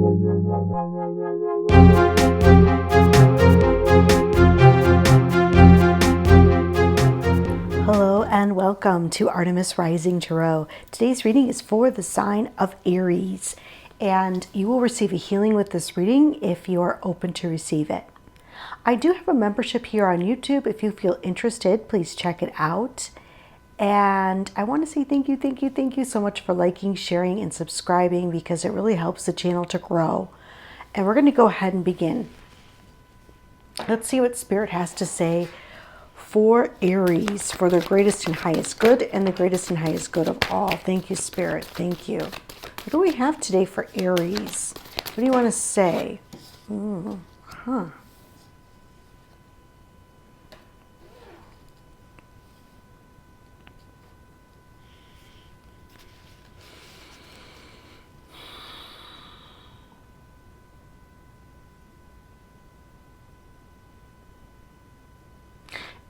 Hello and welcome to Artemis Rising Tarot. Today's reading is for the sign of Aries, and you will receive a healing with this reading if you are open to receive it. I do have a membership here on YouTube. If you feel interested, please check it out. And I want to say thank you so much for liking, sharing, and subscribing because it really helps the channel to grow. And we're going to go ahead and begin. Let's see what Spirit has to say for Aries, for their greatest and highest good and the greatest and highest good of all. Thank you, Spirit. Thank you. What do we have today for Aries? What do you want to say?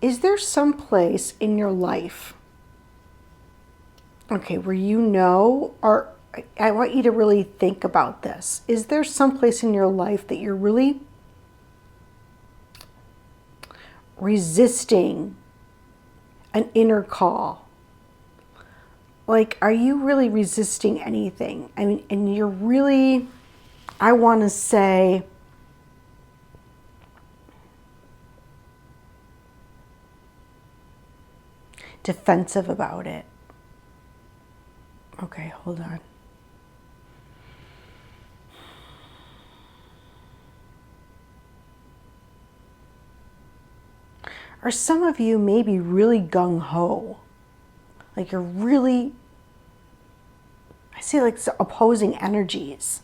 Is there some place in your life, okay, where you know, or I want you to really think about this. Is there some place in your life that you're really resisting an inner call? Like, are you really resisting anything? I mean, and you're really, I want to say, defensive about it. Okay, hold on. Or some of you may be really gung-ho. Like you're really, I see like opposing energies.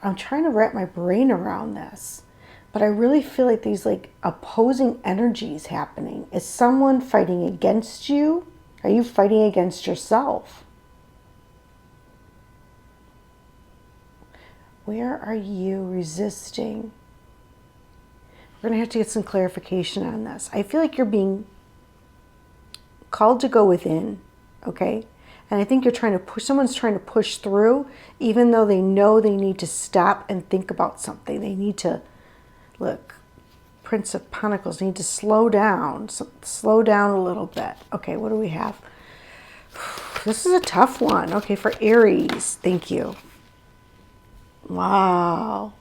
I'm trying to wrap my brain around this. But I really feel like these like opposing energies happening. Is someone fighting against you? Are you fighting against yourself? Where are you resisting? We're going to have to get some clarification on this. I feel like you're being called to go within, okay? And I think you're trying to push, someone's trying to push through, even though they know they need to stop and think about something. They need to, look, Prince of Pentacles, need to slow down. Slow down a little bit. Okay, what do we have? This is a tough one. Okay, for Aries. Thank you. Wow.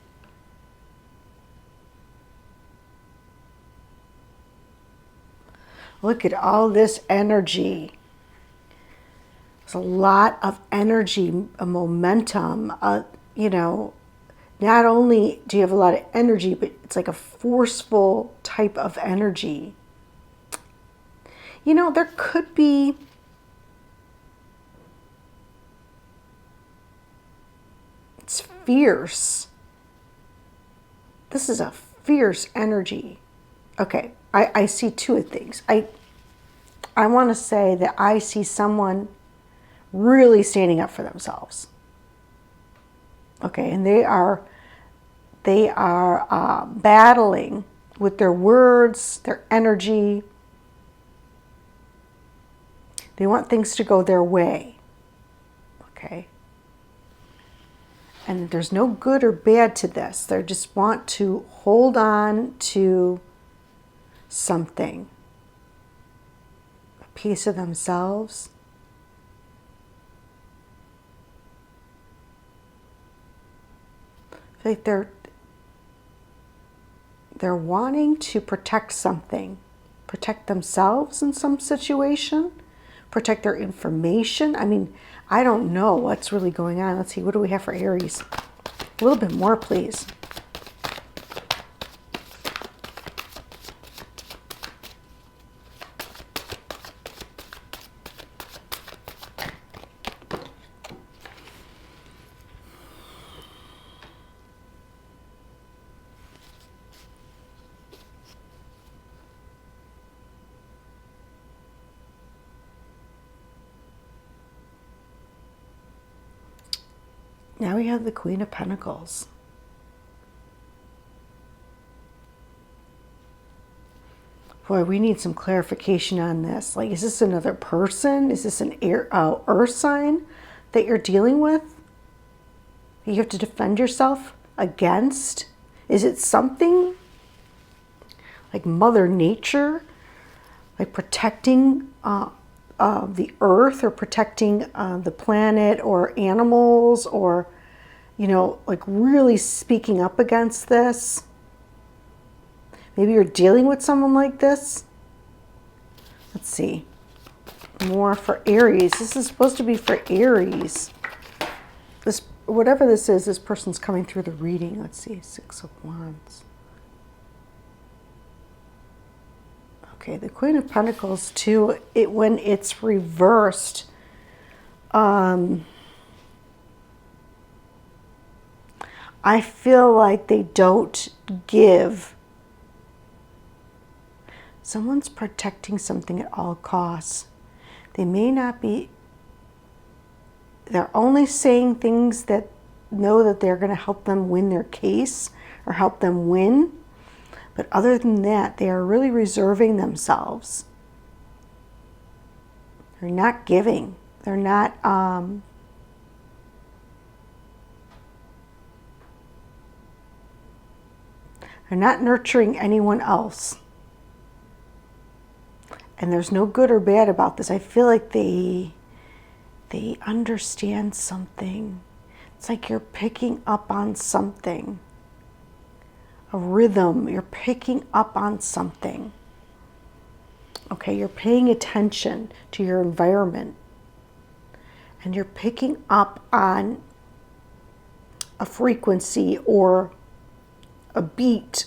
Look at all this energy. There's a lot of energy, a momentum, you know. Not only do you have a lot of energy, but it's like a forceful type of energy. You know, there could be it's fierce. This is a fierce energy. Okay, I see two things. I want to say that I see someone really standing up for themselves. Okay, and they are battling with their words, their energy. They want things to go their way. Okay. And there's no good or bad to this. They just want to hold on to something. A piece of themselves. I feel like they're wanting to protect something, protect themselves in some situation, protect their information. I mean, I don't know what's really going on. Let's see, what do we have for Aries? A little bit more, please. Now we have the Queen of Pentacles. Boy, we need some clarification on this. Like, is this another person? Is this an earth sign that you're dealing with? you have to defend yourself against? Is it something like Mother Nature, like protecting the earth, or protecting the planet, or animals, or, like really speaking up against this? Maybe you're dealing with someone like this. Let's see. More for Aries. This is supposed to be for Aries. This, whatever this is, this person's coming through the reading. Let's see. 6 of Wands. Okay, the Queen of Pentacles too, when it's reversed, I feel like they don't give. Someone's protecting something at all costs. They may not be, they're only saying things that know that they're going to help them win their case or help them win. But other than that, they are really reserving themselves. They're not giving. They're not nurturing anyone else. And there's no good or bad about this. I feel like they understand something. It's like you're picking up on something. A rhythm. You're picking up on something. Okay, you're paying attention to your environment. And you're picking up on a frequency or a beat.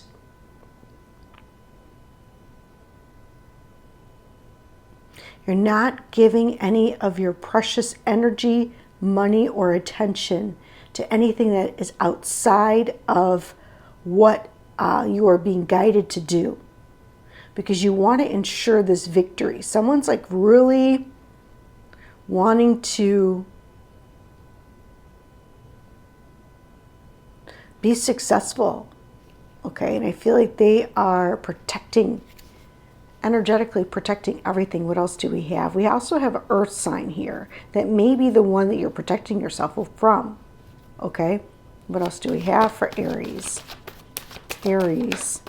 You're not giving any of your precious energy, money, or attention to anything that is outside of what you are being guided to do, because you want to ensure this victory. Someone's like really wanting to be successful, okay? And I feel like they are protecting, energetically protecting everything. What else do we have? We also have an earth sign here that may be the one that you're protecting yourself from, okay? What else do we have for Aries? Aries.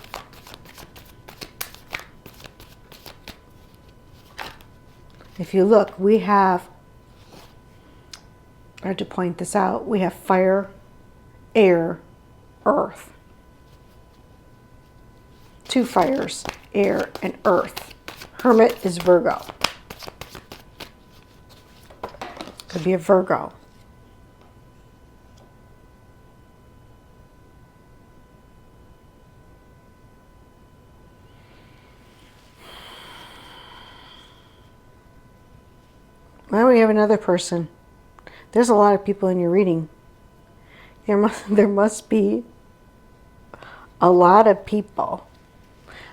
If you look, we have, I had to point this out, we have fire, air, earth. 2 fires, air, and earth. Hermit is Virgo. Could be a Virgo. Now we have another person. There's a lot of people in your reading. There must be a lot of people.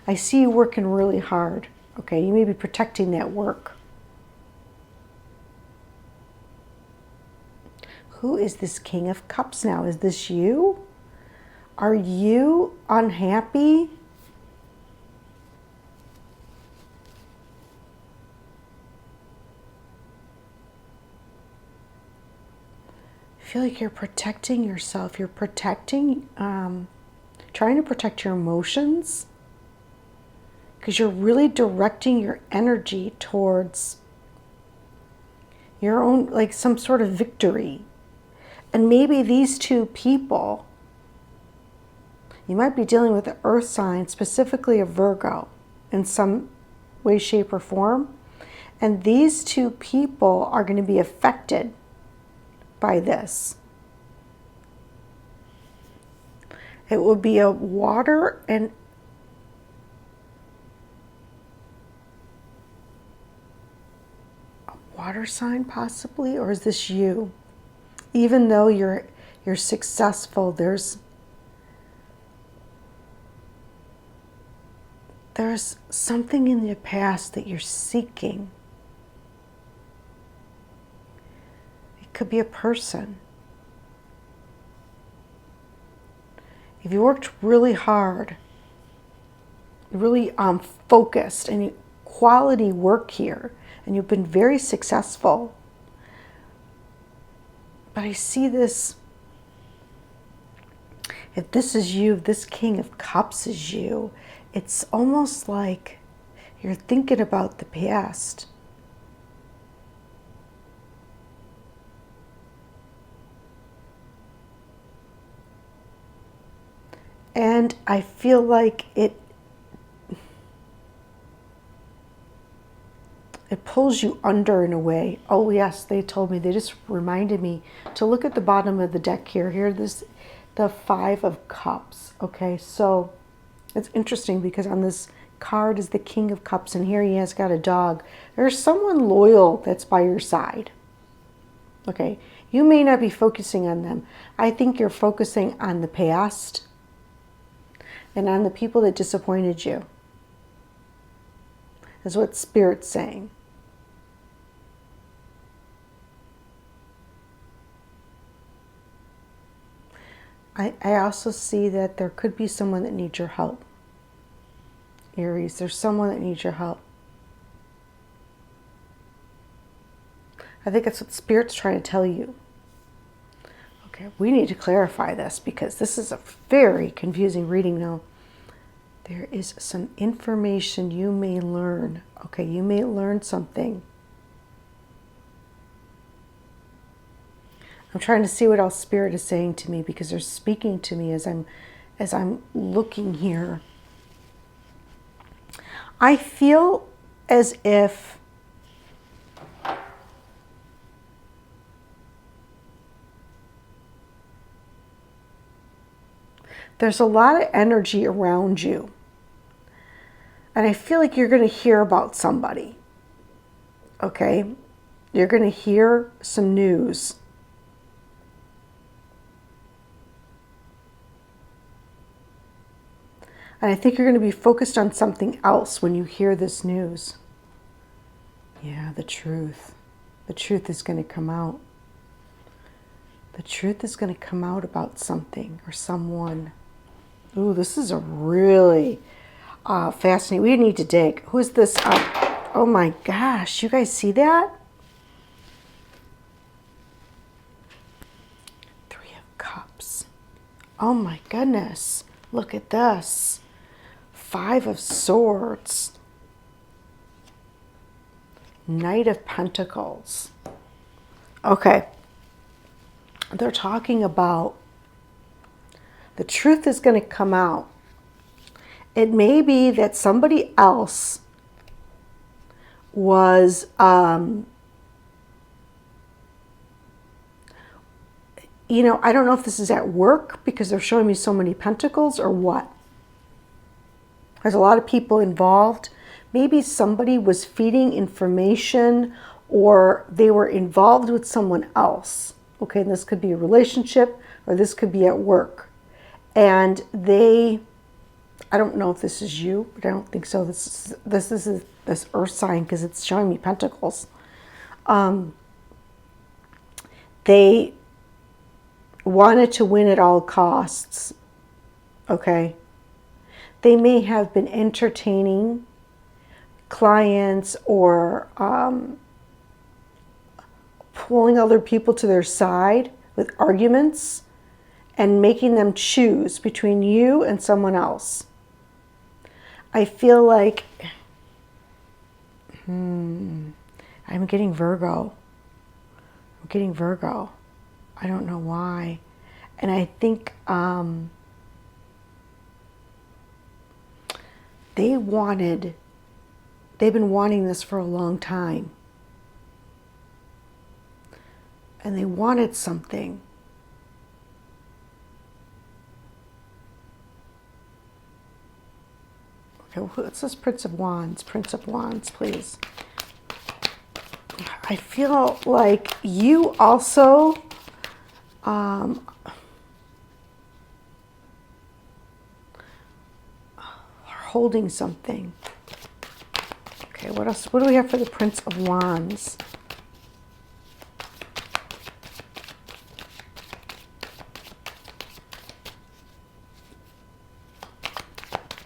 I see you working really hard. Okay, you may be protecting that work. Who is this King of Cups now? Is this you? Are you unhappy? I feel like you're protecting yourself. You're protecting, trying to protect your emotions, because you're really directing your energy towards your own, like some sort of victory. And maybe these 2 people, you might be dealing with the earth sign, specifically a Virgo, in some way, shape, or form. And these 2 people are going to be affected by this. It will be a water and a water sign possibly, or is this you? Even though you're successful, there's something in the past that you're seeking. Could be a person. If you worked really hard, really focused, and quality work here, and you've been very successful, but I see this If this is you, if this King of Cups is you, it's almost like you're thinking about the past. And I feel like it pulls you under in a way. Oh yes, they told me, they just reminded me to look at the bottom of the deck here. Here, the Five of Cups. Okay, so it's interesting because on this card is the King of Cups, and here he has got a dog. There's someone loyal that's by your side. Okay, you may not be focusing on them. I think you're focusing on the past and on the people that disappointed you. Is what Spirit's saying. I also see that there could be someone that needs your help. Aries, there's someone that needs your help. I think that's what Spirit's trying to tell you. Okay, we need to clarify this because this is a very confusing reading now. There is some information you may learn. Okay, you may learn something. I'm trying to see what else Spirit is saying to me because they're speaking to me as I'm looking here. I feel as if there's a lot of energy around you. And I feel like you're going to hear about somebody. Okay? You're going to hear some news. And I think you're going to be focused on something else when you hear this news. Yeah, the truth. The truth is going to come out. The truth is going to come out about something or someone. Ooh, this is a really fascinating. We need to dig. Who's this? Oh my gosh, you guys see that? Three of Cups. Oh my goodness. Look at this. Five of Swords. Knight of Pentacles. Okay. They're talking about the truth is going to come out. It may be that somebody else was, you know, I don't know if this is at work because they're showing me so many pentacles or what. There's a lot of people involved. Maybe somebody was feeding information or they were involved with someone else. Okay, and this could be a relationship or this could be at work. And they, I don't know if this is you, but I don't think so. This is this earth sign because it's showing me pentacles. They wanted to win at all costs. Okay. They may have been entertaining clients or pulling other people to their side with arguments and making them choose between you and someone else. I feel like I'm getting Virgo. I'm getting Virgo. I don't know why. And I think they've been wanting this for a long time. And they wanted something. Okay, what's this Prince of Wands? Prince of Wands, please. I feel like you also are holding something. Okay, what else? What do we have for the Prince of Wands?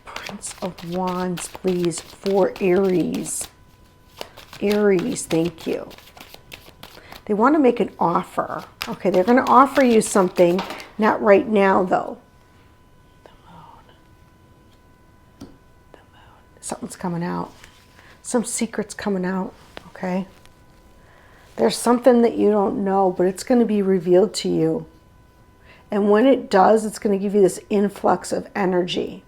Prince of Wands, please, for Aries. Aries, thank you. They want to make an offer. Okay, they're going to offer you something, not right now though. Something's coming out. Some secret's coming out, okay? There's something that you don't know, but it's going to be revealed to you. And when it does, it's going to give you this influx of energy.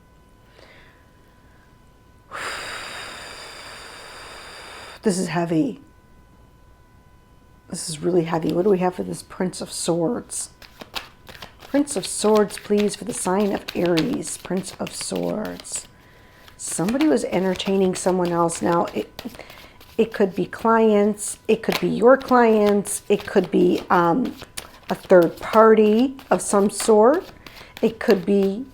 This is heavy. This is really heavy. What do we have for this Prince of Swords? Prince of Swords, please, for the sign of Aries. Prince of Swords. Somebody was entertaining someone else. Now, it could be clients. It could be your clients. It could be a third party of some sort. It could be,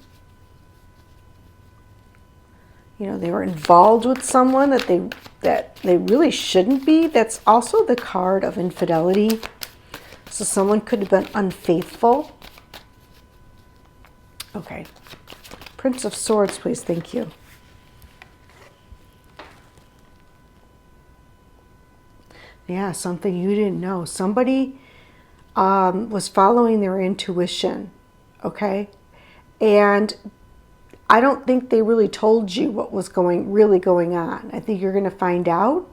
you know, they were involved with someone that they really shouldn't be. That's also the card of infidelity. So someone could have been unfaithful. Okay. Prince of Swords, please. Thank you. Yeah, something you didn't know. Somebody was following their intuition, okay? And I don't think they really told you what was really going on. I think you're going to find out.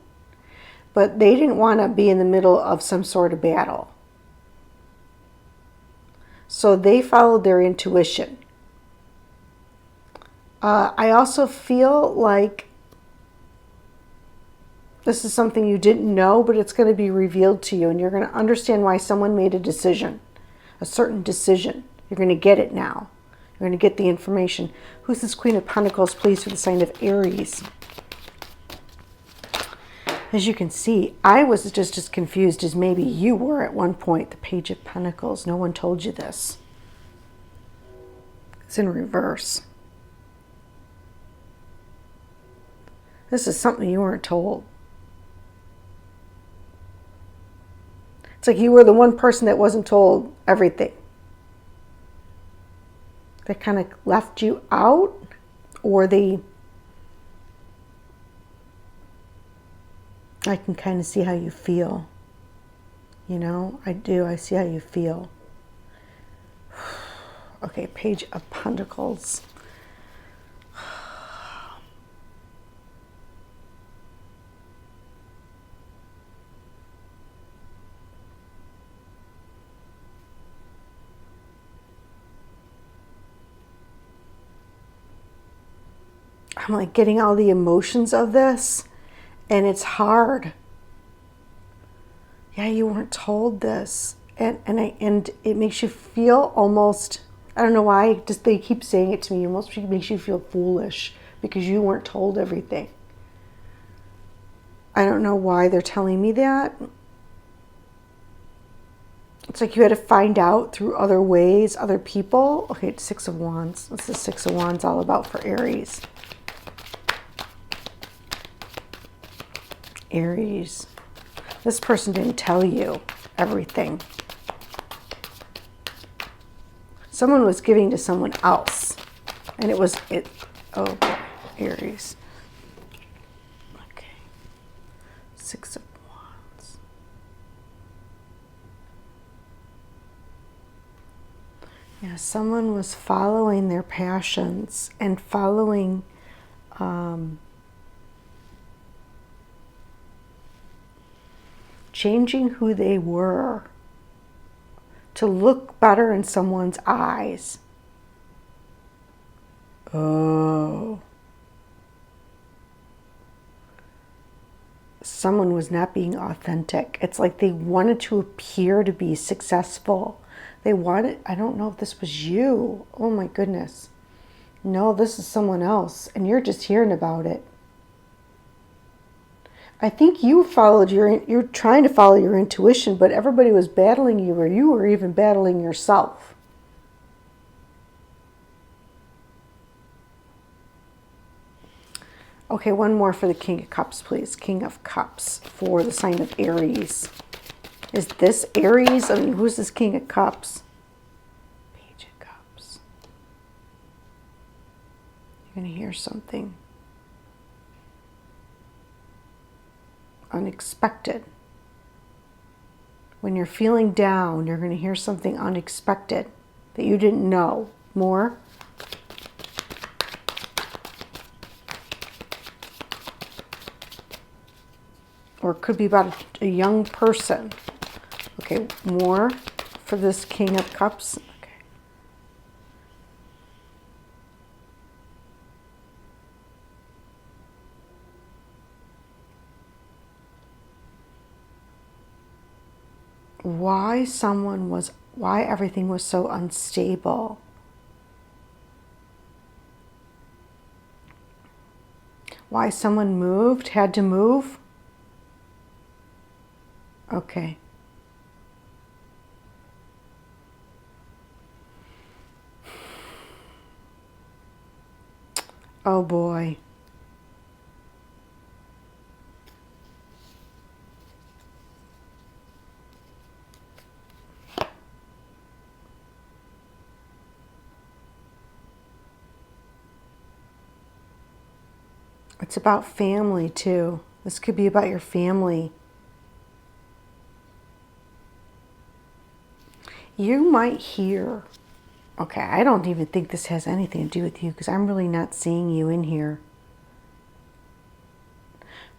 But they didn't want to be in the middle of some sort of battle. So they followed their intuition. I also feel like this is something you didn't know, but it's going to be revealed to you, and you're going to understand why someone made a decision, a certain decision. You're going to get it now. You're going to get the information. Who's this Queen of Pentacles, please, for the sign of Aries? As you can see, I was just as confused as maybe you were at one point. The Page of Pentacles. No one told you this. It's in reverse. This is something you weren't told. It's like you were the one person that wasn't told everything. They kind of left you out, or I can kind of see how you feel. You know, I do. I see how you feel. Okay, Page of Pentacles. I'm like getting all the emotions of this, and it's hard. Yeah, you weren't told this, and it makes you feel almost, I don't know why, just they keep saying it to me, almost makes you feel foolish because you weren't told everything. I don't know why they're telling me that. It's like you had to find out through other ways, other people. Okay, it's Six of Wands. What's the Six of Wands all about for Aries? Aries. This person didn't tell you everything. Someone was giving to someone else. And oh, Aries. Okay. Six of Wands. Yeah, someone was following their passions and following changing who they were to look better in someone's eyes. Oh. Someone was not being authentic. It's like they wanted to appear to be successful. They wanted, I don't know if this was you. Oh my goodness. No, this is someone else, and you're just hearing about it. I think you're trying to follow your intuition, but everybody was battling you, or you were even battling yourself. Okay, one more for the King of Cups, please. King of Cups for the sign of Aries. Is this Aries? I mean, who's this King of Cups? Page of Cups. You're going to hear something unexpected. When you're feeling down, you're going to hear something unexpected that you didn't know. More? or it could be about a young person. Okay, more for this King of Cups. Okay. Why everything was so unstable. Why someone moved, had to move. Okay. Oh boy. It's about family too. This could be about your family. You might hear, okay, I don't even think this has anything to do with you because I'm really not seeing you in here.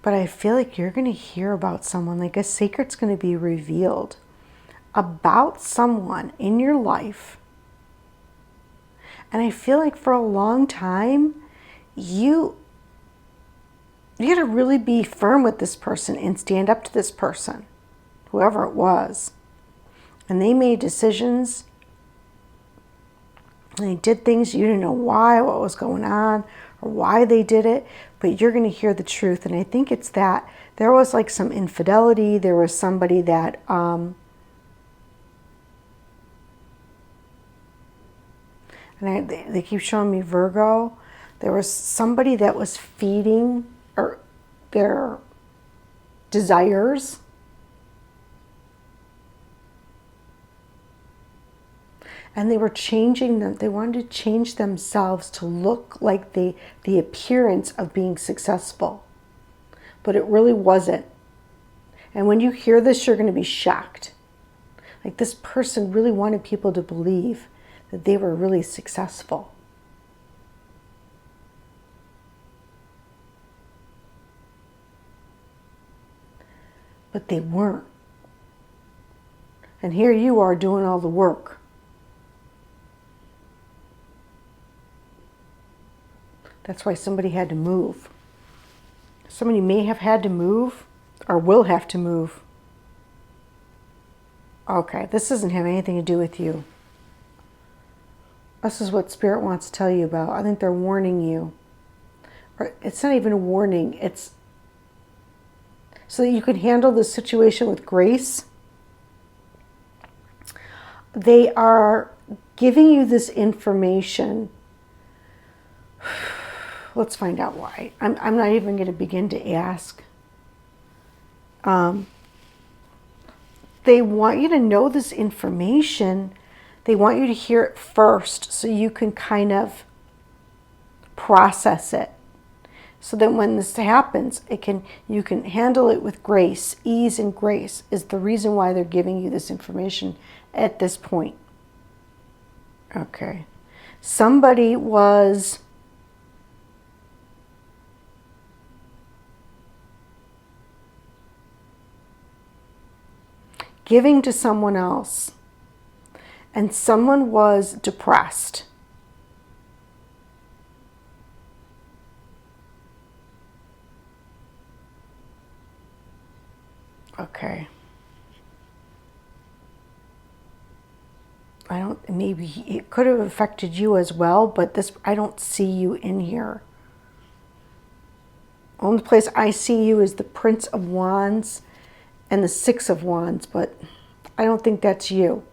But I feel like you're going to hear about someone, like a secret's going to be revealed about someone in your life. And I feel like for a long time, you got to really be firm with this person and stand up to this person, whoever it was. And they made decisions, and they did things you didn't know why, what was going on, or why they did it, but you're going to hear the truth. And I think it's that there was like some infidelity. There was somebody that they keep showing me Virgo. There was somebody that was feeding or their desires. And they were changing them. They wanted to change themselves to look like the appearance of being successful. But it really wasn't. And when you hear this, you're going to be shocked. Like this person really wanted people to believe that they were really successful. But they weren't. And here you are doing all the work. That's why somebody had to move. Somebody may have had to move or will have to move. Okay, this doesn't have anything to do with you. This is what Spirit wants to tell you about. I think they're warning you. Or it's not even a warning. It's so that you can handle this situation with grace. They are giving you this information. Let's find out why. I'm not even going to begin to ask. They want you to know this information. They want you to hear it first so you can kind of process it. So that when this happens, you can handle it with grace. Ease and grace is the reason why they're giving you this information at this point. Okay. Somebody was giving to someone else, and someone was depressed. Okay. Maybe it could have affected you as well, but I don't see you in here. Only place I see you is the Prince of Wands and the Six of Wands, but I don't think that's you.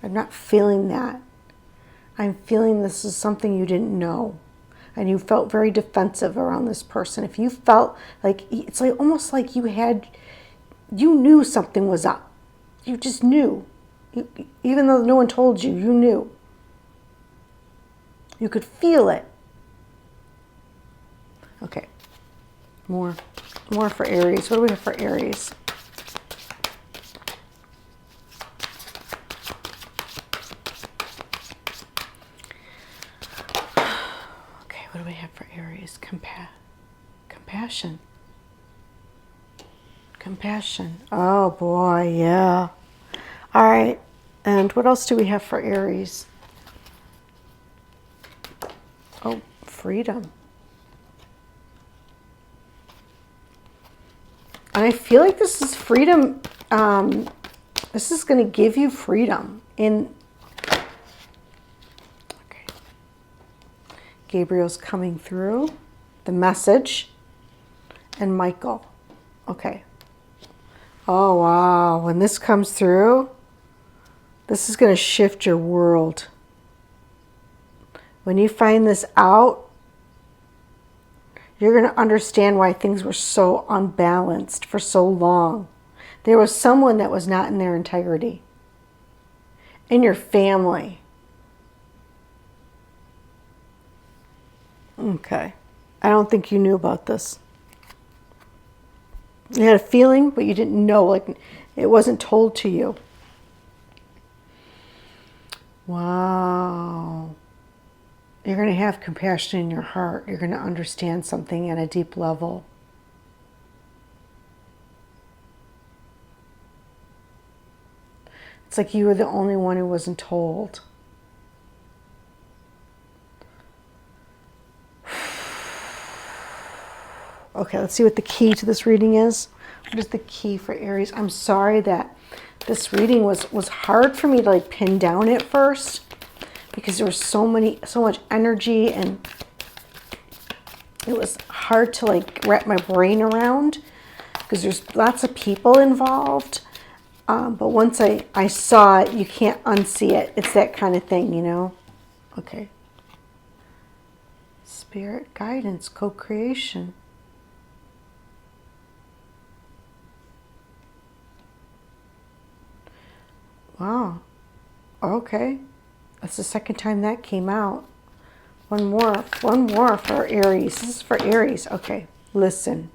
I'm not feeling that. I'm feeling this is something you didn't know. And you felt very defensive around this person. If you felt like, it's like almost like you knew something was up. You just knew. Even though no one told you, you knew. You could feel it. Okay. More for Aries. What do we have for Aries? Okay, what do we have for Aries? Compassion. Compassion. Oh boy, yeah. All right. And what else do we have for Aries? Oh, freedom. And I feel like this is freedom. This is going to give you freedom. Okay. Gabriel's coming through. The message. And Michael. Okay. Oh, wow. When this comes through, this is going to shift your world. When you find this out, you're going to understand why things were so unbalanced for so long. There was someone that was not in their integrity. In your family. Okay. I don't think you knew about this. You had a feeling, but you didn't know. Like, it wasn't told to you. Wow. You're going to have compassion in your heart. You're going to understand something at a deep level. It's like you were the only one who wasn't told. Okay, let's see what the key to this reading is. What is the key for Aries? I'm sorry that this reading was hard for me to like pin down at first because there was so much energy, and it was hard to like wrap my brain around because there's lots of people involved. But once I saw it, you can't unsee it. It's that kind of thing, you know? Okay. Spirit guidance, co-creation. Wow. Okay. That's the second time that came out. One more for Aries. This is for Aries. Okay. Listen.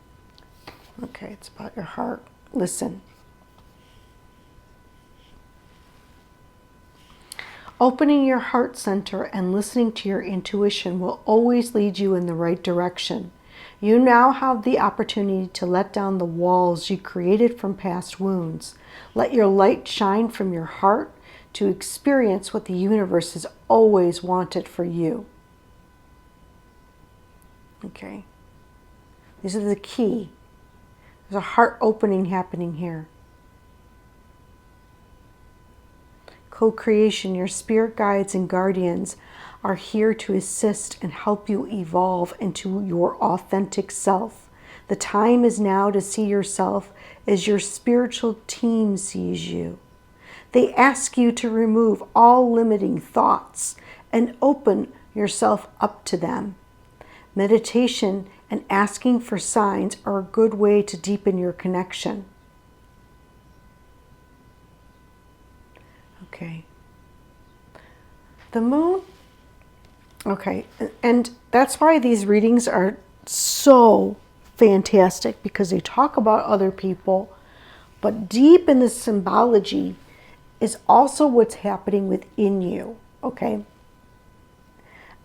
Okay, it's about your heart. Listen. Opening your heart center and listening to your intuition will always lead you in the right direction. You now have the opportunity to let down the walls you created from past wounds. Let your light shine from your heart to experience what the universe has always wanted for you. Okay. These are the key. There's a heart opening happening here. Co-creation, your spirit guides and guardians are here to assist and help you evolve into your authentic self. The time is now to see yourself as your spiritual team sees you. They ask you to remove all limiting thoughts and open yourself up to them. Meditation and asking for signs are a good way to deepen your connection. Okay. The moon. Okay. And that's why these readings are so fantastic, because they talk about other people, but deep in the symbology is also what's happening within you. Okay.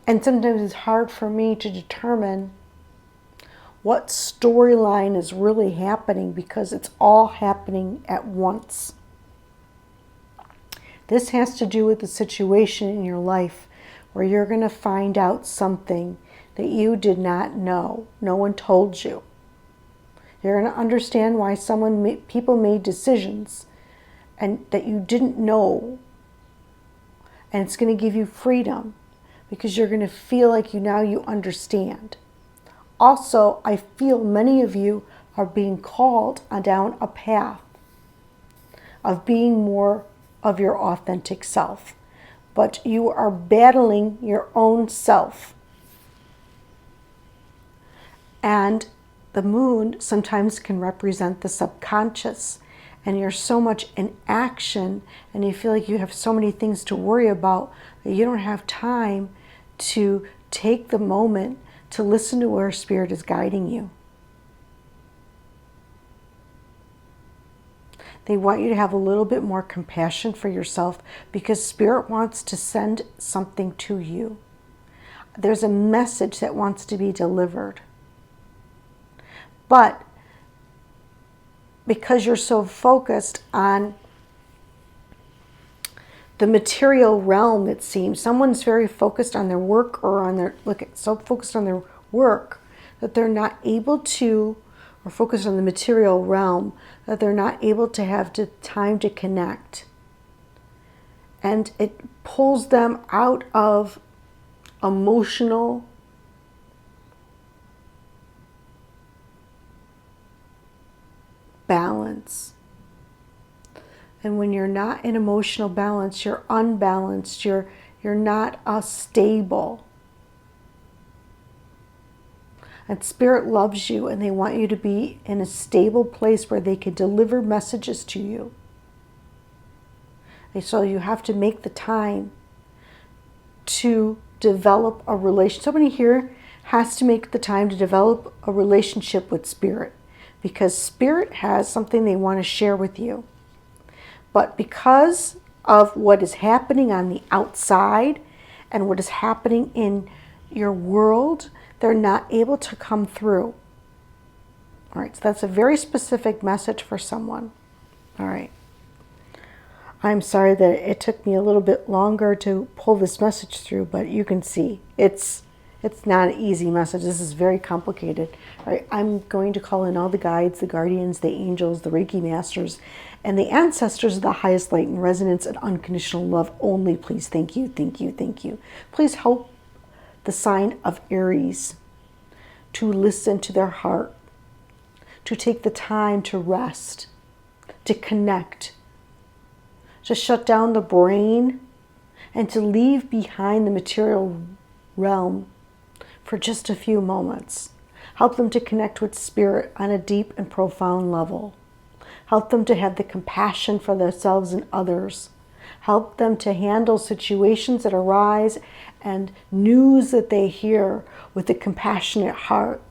And sometimes it's hard for me to determine what storyline is really happening because it's all happening at once. This has to do with the situation in your life where you're going to find out something that you did not know. No one told you. You're going to understand why people made decisions and that you didn't know. And it's going to give you freedom because you're going to feel like you understand. Also, I feel many of you are being called down a path of being more of your authentic self, but you are battling your own self. And the moon sometimes can represent the subconscious, and you're so much in action and you feel like you have so many things to worry about that you don't have time to take the moment to listen to where Spirit is guiding you. They want you to have a little bit more compassion for yourself because Spirit wants to send something to you. There's a message that wants to be delivered. But because you're so focused on the material realm, it seems. Someone's very focused on their work or on their, so focused on their work that they're not able to, or focused on the material realm, that they're not able to have time to connect. And it pulls them out of emotional balance. And when you're not in emotional balance, you're unbalanced, you're not stable. And Spirit loves you, and they want you to be in a stable place where they can deliver messages to you. And so you have to make the time to develop a relationship. Somebody here has to make the time to develop a relationship with Spirit, because Spirit has something they want to share with you. But because of what is happening on the outside and what is happening in your world, they're not able to come through. All right, so that's a very specific message for someone. All right. I'm sorry that it took me a little bit longer to pull this message through, but you can see it's not an easy message. This is very complicated. All right, I'm going to call in all the guides, the guardians, the angels, the Reiki masters, and the ancestors of the highest light and resonance and unconditional love only. Please, thank you, thank you, thank you. Please help the sign of Aries to listen to their heart, to take the time to rest, to connect, to shut down the brain, and to leave behind the material realm for just a few moments. Help them to connect with Spirit on a deep and profound level. Help them to have the compassion for themselves and others. Help them to handle situations that arise and news that they hear with a compassionate heart,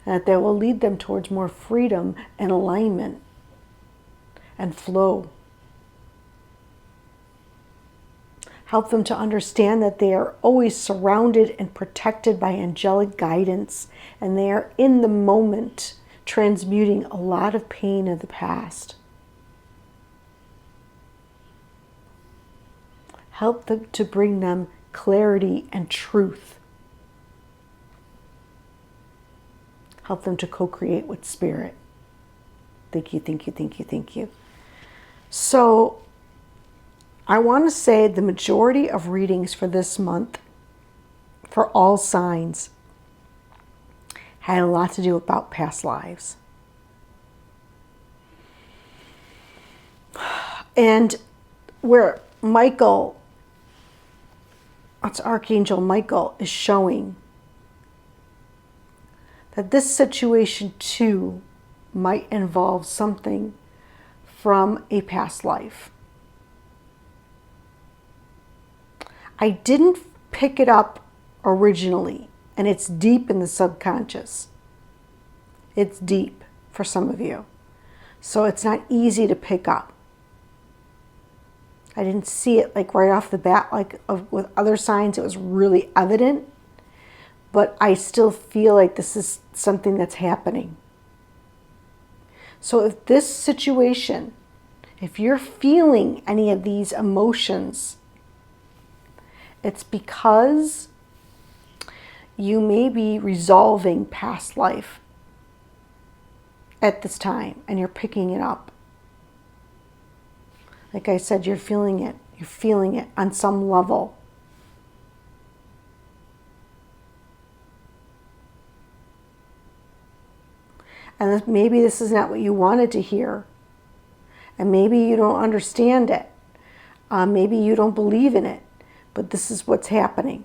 and that will lead them towards more freedom and alignment and flow. Help them to understand that they are always surrounded and protected by angelic guidance, and they are in the moment transmuting a lot of pain of the past. Help them to bring them clarity and truth. Help them to co-create with Spirit. Thank you, thank you, thank you, thank you. So I want to say the majority of readings for this month, for all signs, had a lot to do about past lives. And where Michael, that's Archangel Michael, is showing that this situation too might involve something from a past life. I didn't pick it up originally, and it's deep in the subconscious. It's deep for some of you. So it's not easy to pick up. I didn't see it like right off the bat, with other signs it was really evident, but I still feel like this is something that's happening. So if this situation, if you're feeling any of these emotions, it's because you may be resolving past life at this time, and you're picking it up. Like I said, you're feeling it. You're feeling it on some level. And maybe this is not what you wanted to hear. And maybe you don't understand it. Maybe you don't believe in it. But this is what's happening.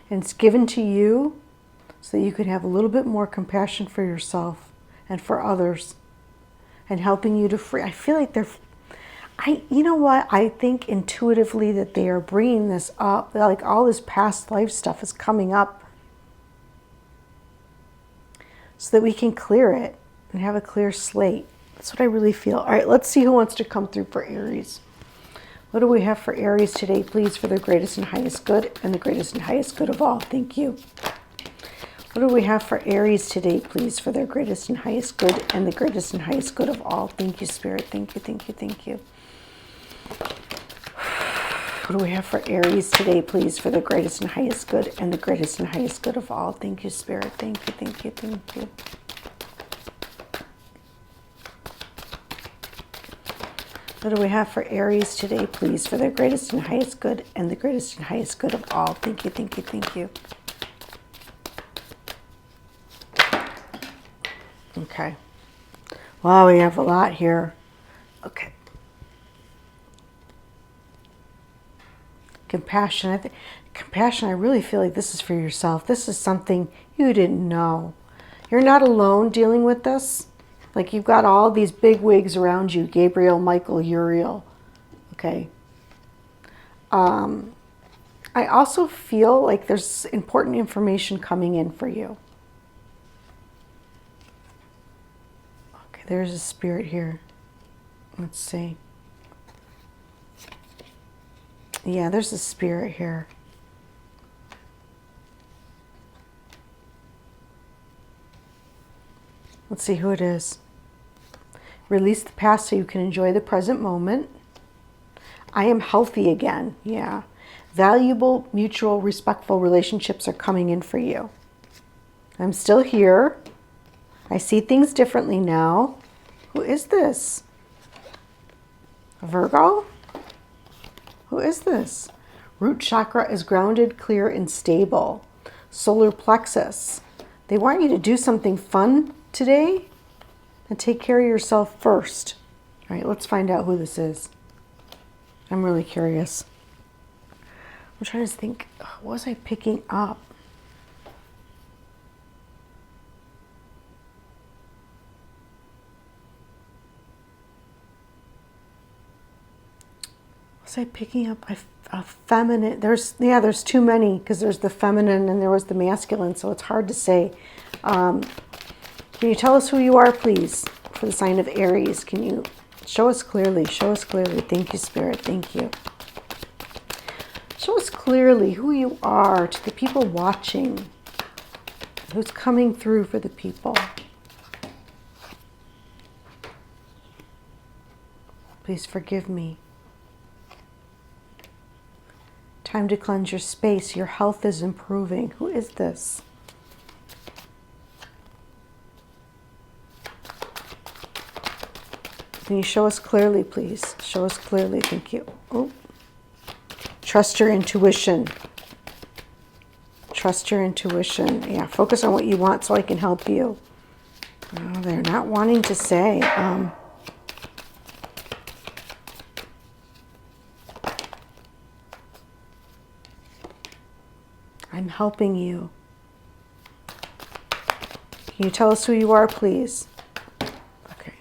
And it's given to you so that you could have a little bit more compassion for yourself and for others, and helping you to free. I feel like you know what? I think intuitively that they are bringing this up, like all this past life stuff is coming up so that we can clear it and have a clear slate. That's what I really feel. All right, let's see who wants to come through for Aries. What do we have for Aries today, please, for the greatest and highest good and the greatest and highest good of all? Thank you. What do we have for Aries today, please, for their greatest and highest good and the greatest and highest good of all? Thank you, Spirit. Thank you, thank you, thank you. What do we have for Aries today, please, for the greatest and highest good and the greatest and highest good of all? Thank you, Spirit. Thank you, thank you, thank you. What do we have for Aries today, please, for their greatest and highest good and the greatest and highest good of all? Thank you, thank you, thank you. Okay. Wow, we have a lot here. Okay. Compassion. Compassion, I really feel like this is for yourself. This is something you didn't know. You're not alone dealing with this. Like you've got all these big wigs around you. Gabriel, Michael, Uriel. Okay. I also feel like there's important information coming in for you. There's a spirit here. Let's see. Yeah, there's a spirit here. Let's see who it is. Release the past so you can enjoy the present moment. I am healthy again. Yeah. Valuable, mutual, respectful relationships are coming in for you. I'm still here. I see things differently now. Who is this? A Virgo? Who is this? Root chakra is grounded, clear, and stable. Solar plexus. They want you to do something fun today and take care of yourself first. All right, let's find out who this is. I'm really curious. I'm trying to think, what was I picking up? Was I picking up a feminine? There's too many because there's the feminine and there was the masculine, so it's hard to say. Can you tell us who you are, please, for the sign of Aries? Can you show us clearly? Show us clearly. Thank you, Spirit. Thank you. Show us clearly who you are to the people watching. Who's coming through for the people? Please forgive me. Time to cleanse your space. Your health is improving. Who is this? Can you show us clearly, please? Show us clearly. Thank you. Oh. Trust your intuition. Trust your intuition. Yeah, focus on what you want so I can help you. Oh, they're not wanting to say. I'm helping you. Can you tell us who you are, please? Okay.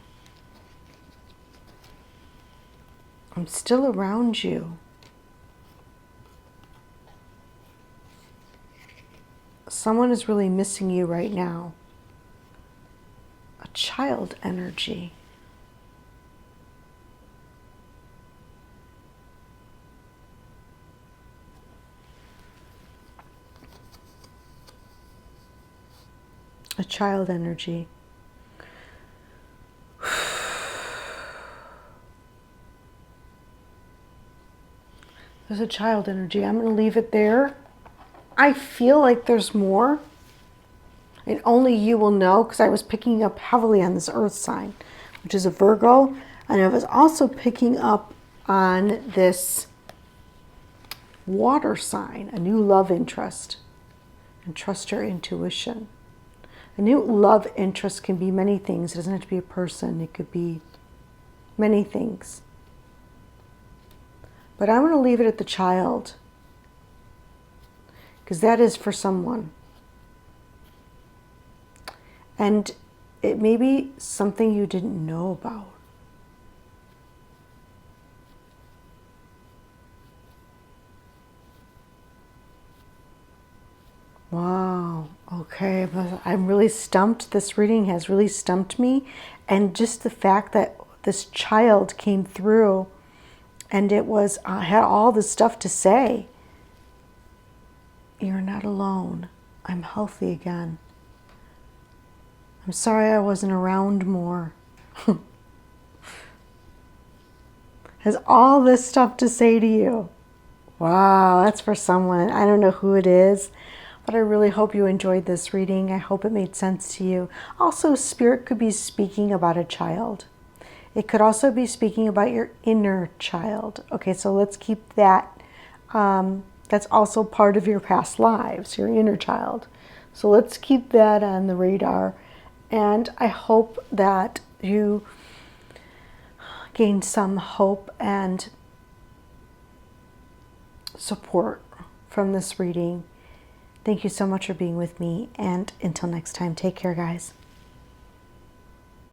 I'm still around you. Someone is really missing you right now. A child energy. A child energy. There's a child energy. I'm going to leave it there. I feel like there's more. And only you will know, because I was picking up heavily on this earth sign, which is a Virgo. And I was also picking up on this water sign, a new love interest. And trust your intuition. A new love interest can be many things. It doesn't have to be a person. It could be many things. But I'm going to leave it at the child, because that is for someone. And it may be something you didn't know about. Wow. Okay. I'm really stumped. This reading has really stumped me. And just the fact that this child came through and it was had all this stuff to say. You're not alone. I'm healthy again. I'm sorry I wasn't around more. Has all this stuff to say to you. Wow, that's for someone. I don't know who it is, but I really hope you enjoyed this reading. I hope it made sense to you. Also, Spirit could be speaking about a child. It could also be speaking about your inner child. Okay, so let's keep that. That's also part of your past lives, your inner child. So let's keep that on the radar. And I hope that you gain some hope and support from this reading. Thank you so much for being with me. And until next time, take care, guys.